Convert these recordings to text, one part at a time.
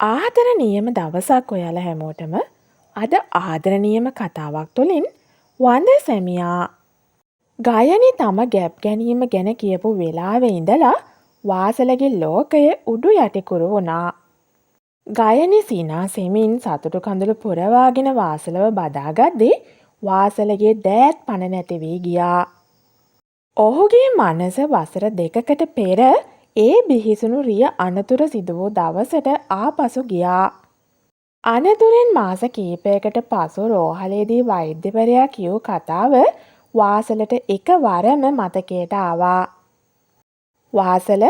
ආදරණීයම දවසක් ඔයාලා හැමෝටම. අද ආදරණීයම කතාවක් තුළින් වඳ සැමියා ගයනි තම ගැබ් ගැනීම ගැන කියපු වෙලාවෙ ඉඳලා වාසලගේ ලෝකය උඩු යටිකුරු වුණා. ගයනි සිනාසෙමින් සතුටු කඳුළු පුරවාගෙන වාසලව බදාගද්දී වාසලගේ දෑත් පණ නැති වී ගියා. ඔහුගේ මනස වසර 2කට පෙර ඒ බිහිසුණු රිය අනතුර සිදු වූ දවසට ආපසු ගියා. අනතුරෙන් මාස කීපයකට පසු රෝහලේදී වෛද්‍යවරයා කියූ කතාව වාසලට එකවරම මතකයට ආවා. වාසල,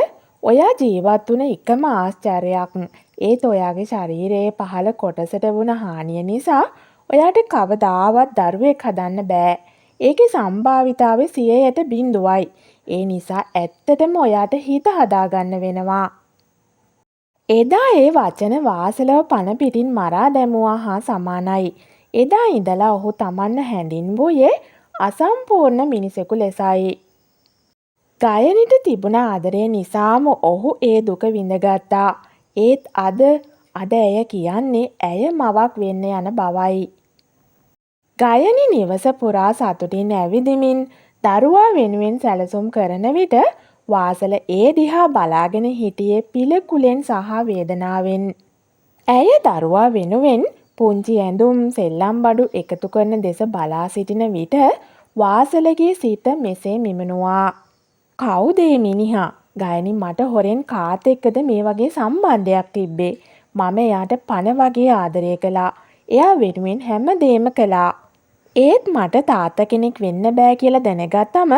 ඔයා ජීවත් වුණ එකම ආශ්චර්යයක්. ඒත් ඔයාගේ ශරීරයේ පහළ කොටසට වුණ හානිය නිසා ඔයාට කවදාවත් දරුවෙක් හදන්න බෑ. ඒකේ සම්භාවිතාවය 0%යි. ඒ නිසා ඇත්තටම ඔයාට හිත හදාගන්න වෙනවා. එදා ඒ වචන වාසලව පණ පිටින් මරා දැමුවා හා සමානයි. එදා ඉඳලා ඔහු තමන්ව හැඳින්වුවේ අසම්පූර්ණ මිනිසෙකු ලෙසයි. ගයනිට තිබුණ ආදරය නිසාම ඔහු ඒ දුක විඳගත්තා. ඒත් අද ඇය කියන්නේ ඇය මවක් වෙන්න යන බවයි. ගයනි නිවස පුරා සතුටින් ඇවිදිමින් දරුවා වෙනුවෙන් සැලසුම් කරන විට වාසල ඒ දිහා බලාගෙන හිටියේ පිළිකුලෙන් සහ වේදනාවෙන්. ඇය දරුවා වෙනුවෙන් පුංචි ඇඳුම් සෙල්ලම් බඩු එකතු කරන දෙස බලා සිටින විට වාසලගේ සිත මෙසේ මිමෙනුවා. කවුද මේ මිනිහා? ගයනි මට හොරෙන් කාත් එක්කද මේ වගේ සම්බන්ධයක් තිබ්බේ? මම එයාට පණ වගේ ආදරය කළා. එයා වෙනුවෙන් හැමදේම කළා. ඒත් මට තාත්තා කෙනෙක් වෙන්න බෑ කියලා දැනගත්තම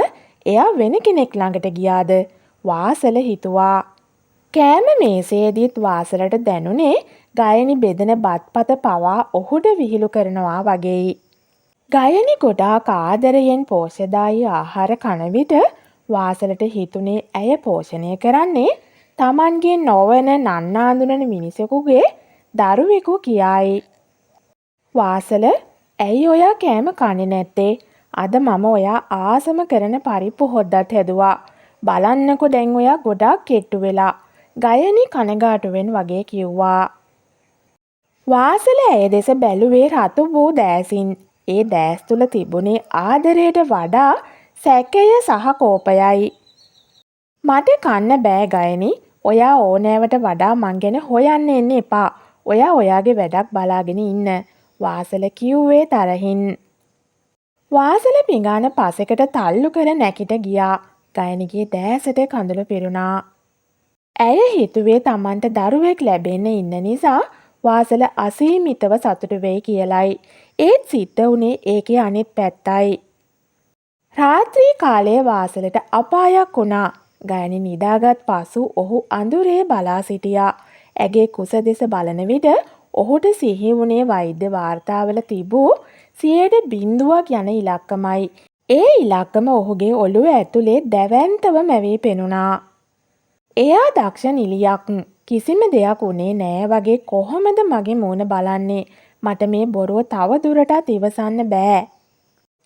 එයා වෙන කෙනෙක් ළඟට ගියාද? වාසල හිතුවා. කෑම මේසේදීත් වාසලට දැනුනේ ගයනි බෙදෙන බත්පත පවා ඔහුට විහිළු කරනවා වගේයි. ගයනි ගොඩාක් ආදරයෙන් පෝෂ්‍යදායී ආහාර කන විට වාසලට හිතුනේ ඇය පෝෂණය කරන්නේ තමන්ගේ නොවන නන්නාඳුනන මිනිසෙකුගේ දරුවෙකු කියායි. වාසල, ඇයි ඔයා කෑම කන්නේ නැත්තේ? අද මම ඔයා ආසම කරන පරිප්පු හොද්දත් හැදුවා. බලන්නකො දැන් ඔයා ගොඩාක් කෙට්ටු වෙලා. ගයනි කනගාටුවෙන් වගේ කිව්වා. වාසල ඇය දෙස බැලුවේ රතු වූ දෑසින්. ඒ දෑස් තුල තිබුණේ ආදරයට වඩා සැකය සහ කෝපයයි. මට කන්න බෑ ගයනි. ඔයා ඕනෑවට වඩා මං ගැන හොයන්න එන්න එපා. ඔයා ඔයාගේ වැඩක් බලාගෙන ඉන්න. වාසල කිව්වේ තරහින්. වාසල පිඟාන පසෙකට තල්ලු කර නැකිට ගියා. ගයනිගේ දෑසට කඳුළු පිරුණා. ඇය හිතුවේ තමන්ට දරුවෙක් ලැබෙන්න ඉන්න නිසා වාසල අසීමිතව සතුටු වෙයි කියලයි. ඒත් සිද්ධ වුණේ ඒකේ අනිත් පැත්තයි. රාත්‍රී කාලයේ වාසලට අපායක් වුණා. ගයනි නිදාගත් පසු ඔහු අඳුරේ බලා සිටියා. ඇගේ කුස දෙස බලන විට ඔහුට සිහි වුණේ වෛද්‍ය වාර්තාවල තිබූ 0% යන ඉලක්කමයි. ඒ ඉලක්කම ඔහුගේ ඔළුව ඇතුලේ දැවැන්තව මැවී පෙනුණා. එයා දක්ෂ නිලියක්. කිසිම දෙයක් උනේ නෑ වගේ කොහොමද මගේ මූණ බලන්නේ? මට මේ බොරුව තව දුරටත් ඉවසන්න බෑ.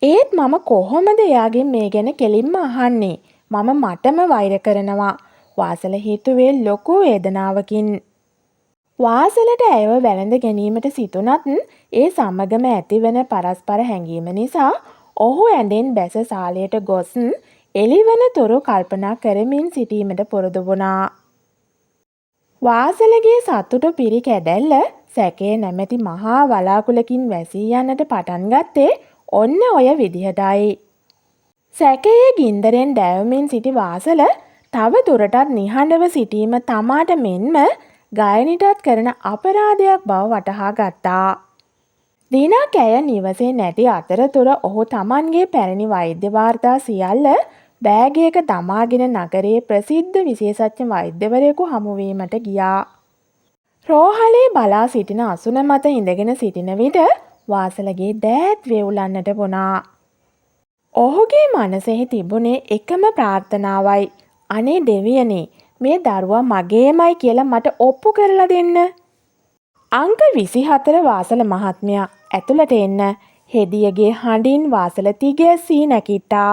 ඒත් මම කොහොමද එයාගෙන් මේ ගැන කෙලින්ම අහන්නේ? මම මටම වෛර කරනවා. වාසල හිතුවේ ලොකු වේදනාවකින්. වාසලට ඇයව වැළඳ ගැනීමට සිතුනත් ඒ සමගම ඇතිවන පරස්පර හැඟීම නිසා ඔහු ඇඳෙන් බැස සාලයට ගොස් එළිවන තුරු කල්පනා කරමින් සිටීමට පුරුදු වුණා. වාසලගේ සතුට පිරි කැදැල්ල සැකේ නැමැති මහා වලාකුළකින් වැසී යන්නට පටන් ගත්තේ ඔන්න ඔය විදිහටයි. සැකයේ ගින්දරෙන් දැවමින් සිටි වාසල තව දුරටත් නිහඬව සිටීම තමාට මෙන්ම ගයනිටත් කරන අපරාධයක් බව වටහා ගත්තා. දිනක් ඇය නිවසේ නැති අතරතුර ඔහු තමන්ගේ පැරණි වෛද්‍ය වාර්තා සියල්ල බෑගයක දමාගෙන නගරයේ ප්‍රසිද්ධ විශේෂඥ වෛද්‍යවරයෙකු හමුවීමට ගියා. රෝහලේ බලා සිටින අසුන මත ඉඳගෙන සිටින විට වාසලගේ දෑත් වේවුලන්නට වුණා. ඔහුගේ මනසෙහි තිබුණේ එකම ප්‍රාර්ථනාවයි. අනේ දෙවියනේ, මේ දරුවා මගේමයි කියලා මට ඔප්පු කරලා දෙන්න. අංක 24 වාසල මහත්මයා ඇතුළට එන්න. හෙදියගේ හඬින් වාසල තිගැස්සී නැගිට්ටා.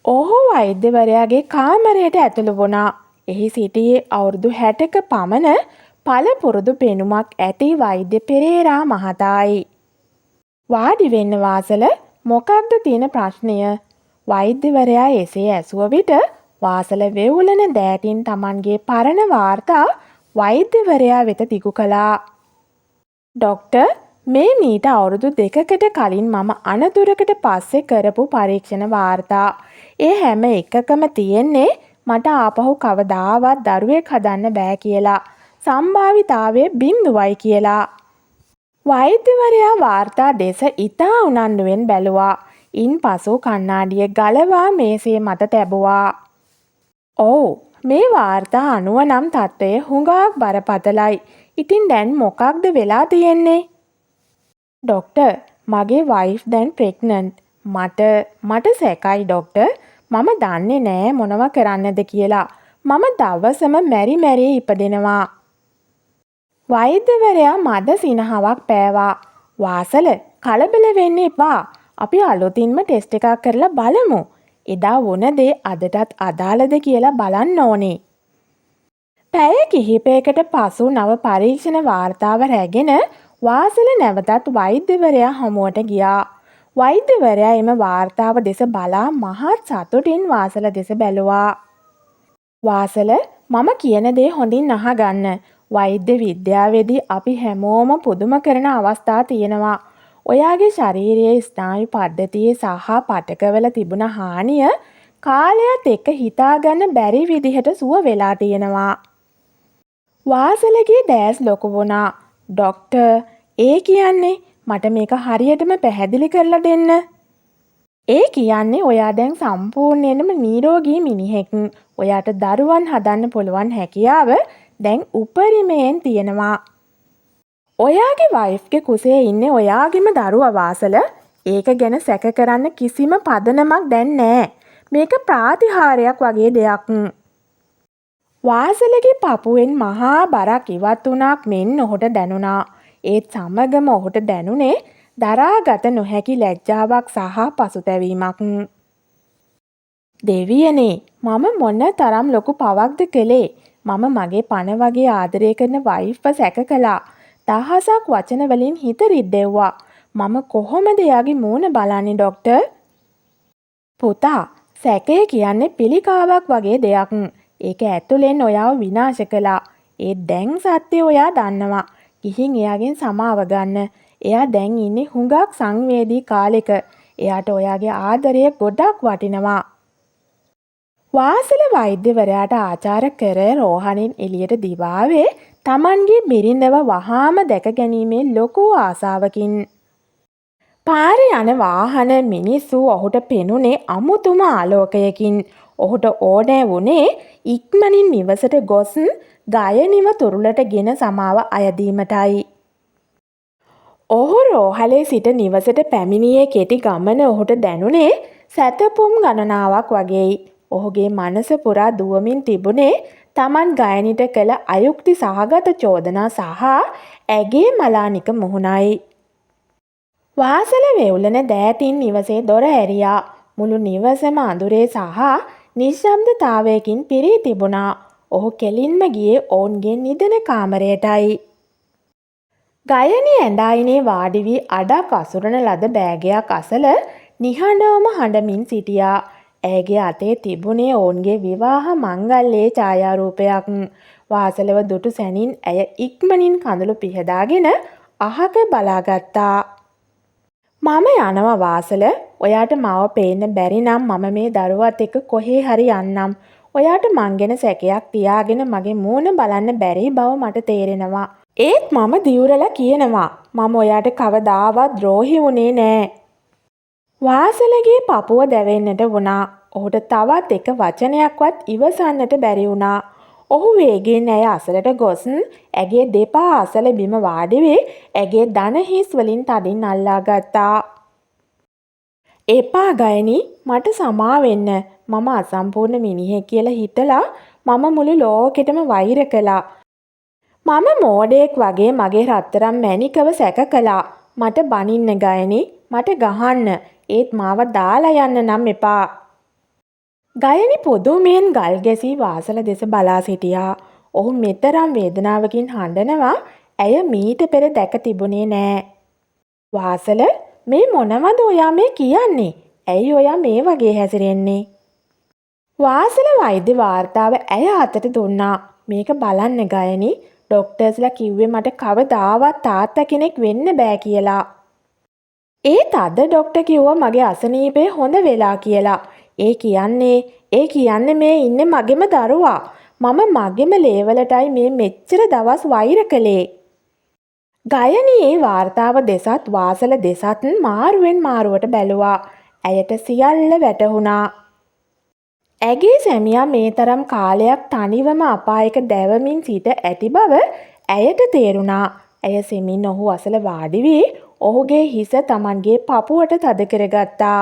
ඔහු වෛද්‍යවරයාගේ කාමරයට ඇතුළු වුණා. එහි සිටියේ අවුරුදු 60ක පමණ පළපුරුදු පෙනුමක් ඇති වෛද්‍ය පෙරේරා මහතායි. වාඩි වෙන්න වාසල, මොකක්ද තියෙන ප්‍රශ්නය? වෛද්‍යවරයා එසේ ඇසුව විට වාසල වෙවුලන දෑටින් Tamanගේ පරණ වාර්තා වෛද්‍යවරයා වෙත දිගු කළා. ඩොක්ටර්, මේ මීට අවුරුදු 2කට කලින් මම අනතුරකට පස්සේ කරපු පරීක්ෂණ වාර්තා. ඒ හැම එකකම තියෙන්නේ මට ආපහු කවදාවත් දරුවෙක් හදන්න බෑ කියලා. සම්භාවිතාවය 0යි කියලා. වෛද්‍යවරයා වාර්තා දෙස ඉතා උනන්දුවෙන් බැලුවා. ඉන්පසු කණ්ණාඩිය ගලවා මේසේ මත තැබුවා. ඔව්, මේ වාර්තා අනුව නම් තත්ත්වය හුඟක් බරපතලයි. ඉතින් දැන් මොකක්ද වෙලා තියෙන්නේ? ඩොක්ටර්, මගේ වයිෆ් දැන් ප්‍රෙග්නන්ට්. මට සැකයි ඩොක්ටර්. මම දන්නේ නෑ මොනව කරන්නද කියලා. මම දවසම මැරි ඉපදෙනවා. වෛද්‍යවරයා මද සිනහවක් පෑවා. වාසල, කලබල වෙන්න එපා. අපි අලුතින්ම ටෙස්ට් එකක් කරලා බලමු. එදා වුණ දේ අදටත් අදාළද කියලා බලන්න ඕනේ. පැය කිහිපයකට පසු නව පරීක්ෂණ වාර්තාව රැගෙන වාසල නැවතත් වෛද්‍යවරයා හමුවට ගියා. වෛද්‍යවරයා එම වාර්තාව දෙස බලා මහත් සතුටින් වාසල දෙස බැලුවා. වාසල, මම කියන දේ හොඳින් අහගන්න. වෛද්‍ය විද්‍යාවේදී අපි හැමෝම පුදුම කරන අවස්ථා තියෙනවා. ඔයාගේ ශරීරයේ ස්නායු පද්ධතියේ සහ පටකවල තිබුණ හානිය කාලයත් එක්ක හිතාගන්න බැරි විදිහට සුව වෙලා තියෙනවා. වාසලගේ දැස් ලොකු වුණා. ඩොක්ටර්, ඒ කියන්නේ මට මේක හරියටම පැහැදිලි කරලා දෙන්න. ඒ කියන්නේ ඔයා දැන් සම්පූර්ණයෙන්ම නිරෝගී මිනිහෙක්. ඔයාට දරුවන් හදන්න පුළුවන් හැකියාව දැන් උපරිමයෙන් තියෙනවා. ඔයාගේ වයිෆ්ගේ කුසේ ඉන්නේ ඔයාගේම දරුවා වාසල. ඒක ගැන සැක කරන්න කිසිම පදනමක් දැන් නෑ. මේක ප්‍රාතිහාර්යයක් වගේ දෙයක්. වාසලගේ පපුවෙන් මහා බරක් ඉවත් වුණාක් මෙන් ඔහුට දැනුණා. ඒත් සමගම ඔහුට දැනුනේ දරාගත නොහැකි ලැජ්ජාවක් සහ පසුතැවීමක්. දෙවියනේ, මම මොන තරම් ලොකු පවක්ද කළේ. මම මගේ පණ වගේ ආදරය කරන වයිෆ්ව සැක කළා. දහසක් වචන වලින් හිත රිද්දෙව්වා. මම කොහොමද එයාගේ මූණ බලන්නේ ඩොක්ටර්? පුතා, සැකය කියන්නේ පිළිකාවක් වගේ දෙයක්. ඒක ඇතුලෙන් ඔයාව විනාශ කළා. ඒ දැන් සත්‍ය ඔයා දන්නවා. ගිහින් එයාගෙන් සමාව ගන්න. එයා දැන් ඉන්නේ හුඟක් සංවේදී කාලෙක. එයාට ඔයාගේ ආදරය ගොඩක් වටිනවා. වාසල වෛද්‍යවරයාට ආචාර කර රෝහණින් එළියට දිවාවේ Tamanගේ බිරිඳව වහාම දැක ගැනීමේ ලොකු ආසාවකින්. පාරේ යන වාහන මිනිස්සු ඔහුට පෙනුනේ අමුතුම ආලෝකයකින්. ඔහුට ඕනෑ වුණේ ඉක්මනින් නිවසට ගොස් ගයනිව තුරුලට ගෙන සමාව අයදීමටයි. ඔහු රෝහලේ සිට නිවසට පැමිණියේ කෙටි ගමන ඔහුට දැනුනේ සැතපුම් ගණනාවක් වගේයි. ඔහුගේ මනස පුරා දුවමින් තිබුණේ Taman ගයනිට කළ අයුක්ති සහගත චෝදනා සහ ඇගේ මලානික මුහුණයි. වාසල වෙවුලන දෑතින් නිවසේ දොර ඇරියා. මුළු නිවසම අඳුරේ සහ නිශ්ශබ්දතාවයකින් පිරී තිබුණා. ඔහු කෙලින්ම ගියේ ඔවුන්ගේ නිදන කාමරයටයි. ගයනි ඇඳායිනේ වාඩි වී අඩක් අසුරන ලද බෑගයක් අසල නිහඬවම හඬමින් සිටියා. ඇයගේ අතේ තිබුණේ ඔවුන්ගේ විවාහ මංගල්‍යයේ ඡායාරූපයක්. වාසලව දුටු සැනින් ඇය ඉක්මනින් කඳුළු පිහදාගෙන අහක බලාගත්තා. මම යනවා වාසල. ඔයාට මාව පේන්න බැරි නම් මම මේ දරුවත් එක්ක කොහේ හරි යන්නම්. ඔයාට මං ගැන සැකයක් තියාගෙන මගේ මූණ බලන්න බැරි බව මට තේරෙනවා. ඒත් මම දිවුරලා කියනවා මම ඔයාට කවදාවත් ද්‍රෝහි වුණේ නෑ. වාසලගේ පපුව දැවෙන්නට වුණා. ඔහුට තවත් එක වචනයක්වත් ඉවසන්නට බැරි වුණා. ඔහු වේගෙන් ඇය අසලට ගොස් ඇගේ දෙපා අසල බිම වාඩි වී ඇගේ දන හිස් වලින් තදින් අල්ලා ගත්තා. එපා ගයනි, මට සමා වෙන්න. මම අසම්පූර්ණ මිනිහෙක් කියලා හිතලා මම මුළු ලෝකෙටම වෛර කළා. මම මෝඩයෙක් වගේ මගේ රත්තරන් මැණිකව සැක කළා. මට බනින්න ගයනි, මට ගහන්න. ඒත් මාව දාලා යන්න නම් එපා. ගයනි පොදුමෙන් ගල් ගැසී වාසල දෙස බලා සිටියා. ඔහු මෙතරම් වේදනාවකින් හඬනවා ඇය මීට පෙර දැක තිබුණේ නෑ. වාසල මේ මොනවද ඔයා මේ කියන්නේ? ඇයි ඔයා මේ වගේ හැසිරෙන්නේ? වාසල වෛද්‍ය වාර්තාව ඇය අතට දුන්නා. මේක බලන්න ගයනි. ඩොක්ටර්ස්ලා කිව්වේ මට කවදාවත් තාත්තා කෙනෙක් වෙන්න බෑ කියලා. ඒත් අද ඩොක්ටර් කිව්වා මගේ අසනීපේ හොඳ වෙලා කියලා. ඒ කියන්නේ මේ ඉන්නේ මගේම දරුවා. මම මගේම ලේවලටයි මේ මෙච්චර දවස් වෛර කළේ. ගයනි ඒ වාර්තාව දෙසත් වාසල දෙසත් මාරුවෙන් මාරුවට බැලුවා. ඇයට සියල්ල වැටහුණා. ඇගේ සැමියා මේ තරම් කාලයක් තනිවම අපායක දැවමින් සිට ඇති බව ඇයට තේරුණා. ඇය සෙමින් ඔහු අසල වාඩි වී ඔහුගේ හිස Tamanගේ පපුවට තද කරගත්තා.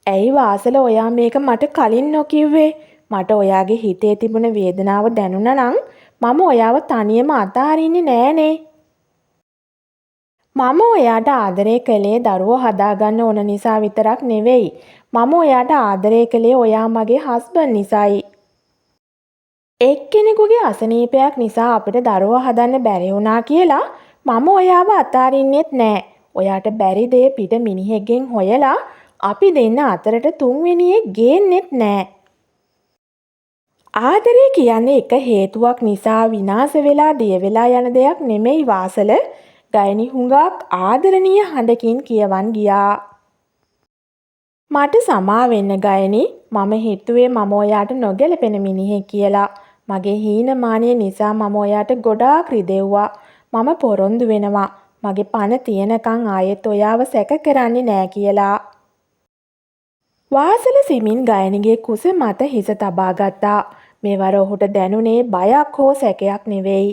ඇයි වාසල ඔයා මේක මට කලින් නොකිව්වේ? මට ඔයාගේ හිතේ තිබුණ වේදනාව දැනුණා නම් මම ඔයාව තනියම අතාරින්නේ නෑනේ. මම ඔයාට ආදරය කළේ දරුවෝ හදාගන්න ඕන නිසා විතරක් නෙවෙයි. මම ඔයාට ආදරය කළේ ඔයා මගේ හස්බන්ඩ් නිසායි. එක්කෙනෙකුගේ අසනීපයක් නිසා අපිට දරුවෝ හදන්න බැරි වුණා කියලා මම ඔයාව අතාරින්නෙත් නෑ. ඔයාට බැරි දේ පිට මිනිහෙක්ගෙන් හොයලා අපි දෙන්න අතරට තුන්වෙනියෙක් ගේන්නෙත් නෑ. ආදරය කියන්නේ එක හේතුවක් නිසා විනාශ වෙලා දිය වෙලා යන දෙයක් නෙමෙයි වාසල. ගයනි හුඟක් ආදරණීය හඬකින් කියවන් ගියා. මට සමා වෙන්න ගයනි. මම හිතුවේ මම ඔයාට නොගැලපෙන මිනිහෙක් කියලා. මගේ හීනමානය නිසා මම ඔයාට ගොඩාක් රිදෙව්වා. මම පොරොන්දු වෙනවා. මගේ පණ තියනකන් ආයෙත් ඔයාව සැක කරන්නේ නෑ කියලා. වාසල සිමින් ගයනිගේ කුස මත හිස තබා ගත්තා. මෙවර ඔහුට දැනුනේ බයක් හෝ සැකයක් නෙවෙයි.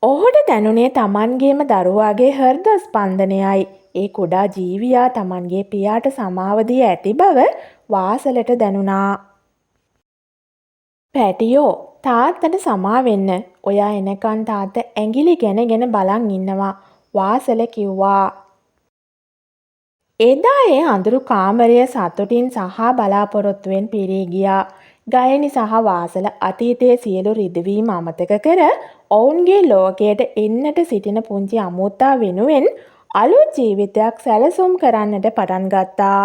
ඔහුට දැනුනේ Tamanගේම දරුවාගේ හෘද ස්පන්දනයයි. ඒ කුඩා ජීවියා Tamanගේ පියාට සමාව දී ඇති බව වාසලට දැනුණා. පැටියෝ තාත්තට සමා වෙන්න. ඔයා එනකන් තාත්තා ඇඟිලි ගැනගෙන බලන් ඉන්නවා. වාසල කිව්වා. එදා ඒ අඳුරු කාමරය සතුටින් සහ බලාපොරොත්තුවෙන් පිරී ගියා. ගයනි සහ වාසල අතීතයේ සියලු රිදවීම් අමතක කර ඔවුන්ගේ ලෝකයට එන්නට සිටින පුංචි අමුත්තා වෙනුවෙන් අලුත් ජීවිතයක් සැලසුම් කරන්නට පටන් ගත්තා.